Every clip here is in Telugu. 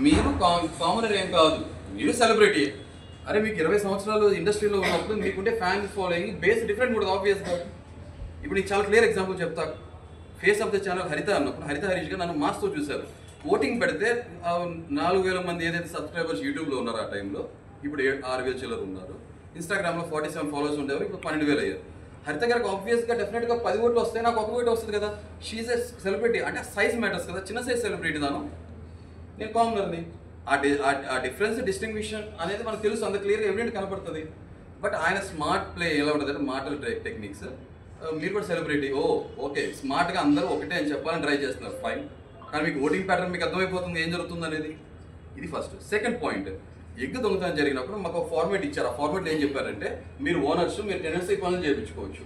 మీరు కామనర్ ఏం కాదు, మీరు సెలబ్రిటీ. అరే మీకు 20 సంవత్సరాలు ఇండస్ట్రీలో ఉన్నప్పుడు మీకుంటే ఫ్యాన్ ఫాలోయింగ్ బేస్ డిఫరెంట్ కూడా ఆబ్వియస్గా. ఇప్పుడు నీకు చాలా క్లియర్ ఎగ్జాంపుల్ చెప్తా. ఫేస్ ఆఫ్ ద ఛానల్ హరిత అన్నప్పుడు హరిత హరీష్గా నన్ను మాస్తో చూశారు. ఓటింగ్ పెడితే 4,000 మంది ఏదైతే సబ్స్క్రైబర్స్ యూట్యూబ్లో ఉన్నారో ఆ టైంలో, ఇప్పుడు 6,000 చిల్లర ఉన్నారు. ఇన్స్టాగ్రామ్లో 47 ఫాలోవర్స్ ఉండేవారు, ఇప్పుడు 12,000 అయ్యారు. హరిత గారికి ఆబ్వియస్గా డెఫినెట్గా 10 ఓట్లు వస్తాయి, నాకు 1 ఓటు వస్తుంది కదా. షీజ్ ఎ సెలబ్రిటీ, అంటే సైజ్ మ్యాటర్స్ కదా. చిన్న సైజ్ సెలబ్రిటీ దాను, నేను కామనర్ని. ఆ డిఫరెన్స్ డిస్టింగ్విషన్ అనేది మనకు తెలుసు, అంత క్లియర్గా ఎవిడెంట్ కనపడుతుంది. బట్ ఆయన స్మార్ట్ ప్లే ఎలా ఉంటుంది అంటే మాటల టెక్నిక్స్. మీరు కూడా సెలబ్రిటీ, ఓకే స్మార్ట్గా అందరూ ఒకటే అని చెప్పాలని ట్రై చేస్తున్నారు, ఫైన్. కానీ మీకు ఓటింగ్ ప్యాటర్న్ మీకు అర్థమైపోతుంది ఏం జరుగుతుంది అనేది. ఇది ఫస్ట్. సెకండ్ పాయింట్, ఎగ్గు దొంగతనం జరిగినప్పుడు మాకు ఒక ఫార్మేట్ ఇచ్చారు. ఆ ఫార్మేట్లో ఏం చెప్పారంటే మీరు ఓనర్స్, మీరు టెనెన్సీ పనులు చేయించుకోవచ్చు.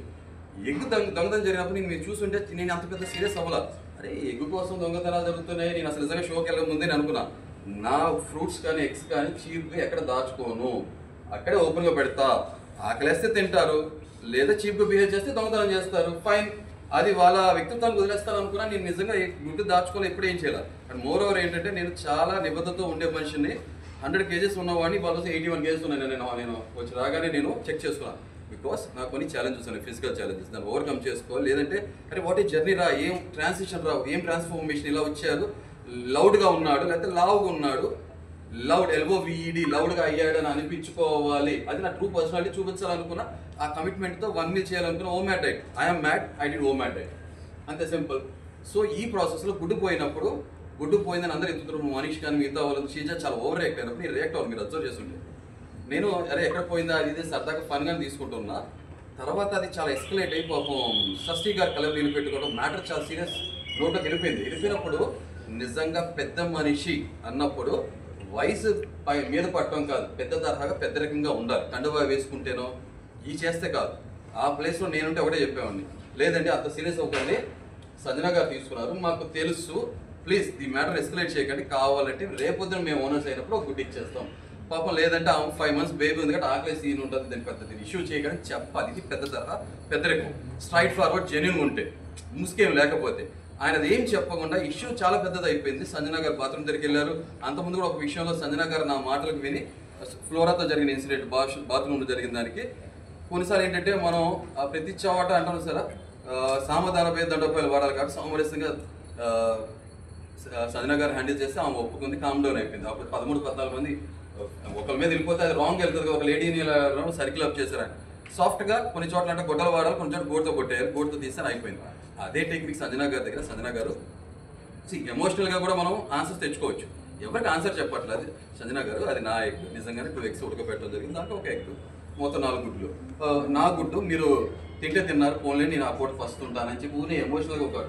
ఎగ్గు దొంగతనం జరిగినప్పుడు నేను మీరు చూస్తుంటే నేను అంత పెద్ద సీరియస్ అవ్వాల. అరే ఎగ్గు కోసం దొంగతనాలు జరుగుతున్నాయి, నేను అసలు నిజంగా షోకి వెళ్ళక ముందే నేను అనుకున్నా నా ఫ్రూట్స్ కానీ ఎగ్స్ కానీ చీప్గా ఎక్కడ దాచుకోను, అక్కడే ఓపెన్గా పెడతా. ఆకలేస్తే తింటారు, లేదా చీప్గా బిహేవ్ చేస్తే దొంగతనం చేస్తారు, ఫైన్. అది వాళ్ళ వ్యక్తిత్వాన్ని వదిలేస్తాను అనుకున్నా. నేను నిజంగా గుడ్డు దాచుకొని ఎప్పుడు ఏం చేయాలి. అండ్ మోర్ ఓవర్ ఏంటంటే నేను చాలా నిబద్ధతతో ఉండే మనిషిని. 100 కేజెస్ ఉన్నవాడిని, వాళ్ళ 81 కేజెస్ ఉన్నాయి. నేను వచ్చి రాగానే నేను చెక్ చేసుకున్నాను. బికాస్ నాకు కొన్ని ఛాలెంజెస్ ఉన్నాయి, ఫిజికల్ ఛాలెంజెస్, దాన్ని ఓవర్కమ్ చేసుకోవాలి. లేదంటే అరే వాట్ ఈ జర్నీ రా, ఏం ట్రాన్సిషన్ రా, ఏం ట్రాన్స్ఫర్మేషన్, ఇలా వచ్చారు, లౌడ్గా ఉన్నాడు లేకపోతే లావుగా ఉన్నాడు, లౌడ్ LOVED లౌడ్గా అయ్యాడు అని అనిపించుకోవాలి. అది నా ట్రూ పర్సనాలిటీ చూపించాలనుకున్నా. ఆ కమిట్మెంట్తో 1 మీల్ చేయాలనుకున్నా. OMAD diet, I'm mad, I did OMAD diet, అంతే సింపుల్. సో ఈ ప్రాసెస్లో గుడ్డు పోయినప్పుడు, గుడ్డు పోయిందని అందరూ ఎత్తుతున్నారు. మనీష్ కానీ మిగతా వాళ్ళు షీజ చాలా ఓవర్ రియాక్ట్ అయినప్పుడు నేను రియాక్ట్ అవ్వాలి, మీరు అబ్జర్వ్ చేస్తుంటే. నేను అరే ఎక్కడ పోయిందా అది ఇది సరదాగా ఫన్గా తీసుకుంటున్నా. తర్వాత అది చాలా ఎస్కలేట్ అయ్యి పాపం షష్ఠీ గారు కలర్ నీళ్ళు పెట్టుకోవడం, మ్యాటర్ చాలా సీరియస్ నోట్లోకి వెళ్ళిపోయినప్పుడు నిజంగా పెద్ద మనిషి అన్నప్పుడు వయసు మీద పట్టడం కాదు, పెద్ద తరహాగా పెద్ద రకంగా ఉండాలి. కండువా వేసుకుంటేనో ఈ చేస్తే కాదు. ఆ ప్లేస్లో నేనుంటే ఒకటే చెప్పేవాడిని, లేదంటే అంత సీరియస్ అవ్వకండి, సంజన గారు తీసుకున్నారు, మాకు తెలుసు, ప్లీజ్ ఈ మ్యాటర్ ఎస్కలేట్ చేయకండి, కావాలంటే రేపొద్దున మేము ఓనర్స్ అయినప్పుడు ఒక గుడ్ ఇచ్చేస్తాం. పాపం లేదంటే 5 months బేబీ ఉంది కాబట్టి ఆకలి సీన్ ఉంటుంది, దాని పెద్దది ఇష్యూ చేయకండి చెప్పాలి. ఇది పెద్ద తరహా పెద్దరికం. స్ట్రైట్ ఫార్వర్డ్ జెన్యూన్ ఉంటే, ముసుకేం లేకపోతే. ఆయనది ఏం చెప్పకుండా ఇష్యూ చాలా పెద్దది అయిపోయింది. సంజన గారు బాత్రూమ్ దగ్గరికి వెళ్ళారు. అంతకుముందు కూడా ఒక విషయంలో సంజన గారు నా మాటలకు విని ఫ్లోరాతో జరిగిన ఇన్సిడెంట్, బాత్రూమ్లో జరిగిన దానికి కొన్నిసార్లు ఏంటంటే మనం ప్రతి చోట అంటాం సరే సామధానపై దండోపాయాలు వాడాలి కాబట్టి సామరస్యంగా సంజన గారు హ్యాండిల్ చేస్తే ఆమె ఒప్పుకుంది, కామ్ డౌన్ అయిపోయింది. అప్పుడు 13-14 మంది ఒకరి మీద వెళ్ళిపోతే అది రాంగ్ వెళ్తుంది. ఒక లేడీని సర్కిల్ అప్ చేశారు. ఆయన సాఫ్ట్గా కొన్ని చోట్ల అంటే గొడ్డలు వాడాలి, కొన్ని చోట్ల గోడుతో కొట్టేయాలి, గోడుతో తీస్తే అయిపోయింది. అదే టెక్నిక్ సంజన గారి దగ్గర. సంజన గారు ఎమోషనల్గా కూడా మనం ఆన్సర్స్ తెచ్చుకోవచ్చు. ఎవరికి ఆన్సర్ చెప్పట్లేదు. సంజన గారు అది నా ఎగ్, నిజంగానే 2 eggs ఉడకబెట్టడం జరిగింది, దాంట్లో ఒక ఎగ్, మొత్తం 4 గుడ్లు. నా గుడ్డు మీరు తిన్నారు, ఫోన్లే నేను ఆ పూట ఫస్ట్ ఉంటానని చెప్పి ఊరిని ఎమోషనల్గా ఒక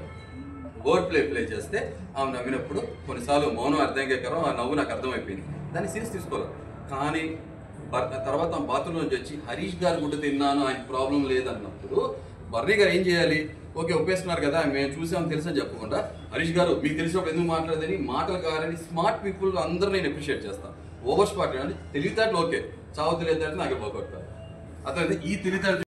వర్డ్ ప్లే చేస్తే ఆమె నవ్వినప్పుడు కొన్నిసార్లు మౌనం అర్థంకరం, ఆ నవ్వు నాకు అర్థమైపోయింది. దాన్ని సీరియస్ తీసుకోవాలి. కానీ తర్వాత బాత్రూమ్ నుంచి వచ్చి హరీష్ గారు గుడ్డు తిన్నాను, ఆయన ప్రాబ్లం లేదన్నప్పుడు బర్నీ గారు ఏం చేయాలి? ఓకే ఒప్పేస్తున్నారు కదా, మేము చూసామని తెలుసని చెప్పకుండా హరీష్ గారు మీకు తెలిసినప్పుడు ఎందుకు మాట్లాడదని మాటలు కావాలని స్మార్ట్ పీపుల్ అందరూ నేను అప్రిషియేట్ చేస్తాను. ఓవర్ స్మార్ట్ అంటే తెలివితేటలు ఓకే, చావు తెలియదు నాకు పోగొట్టారు. అతను ఈ తెలివితేటలు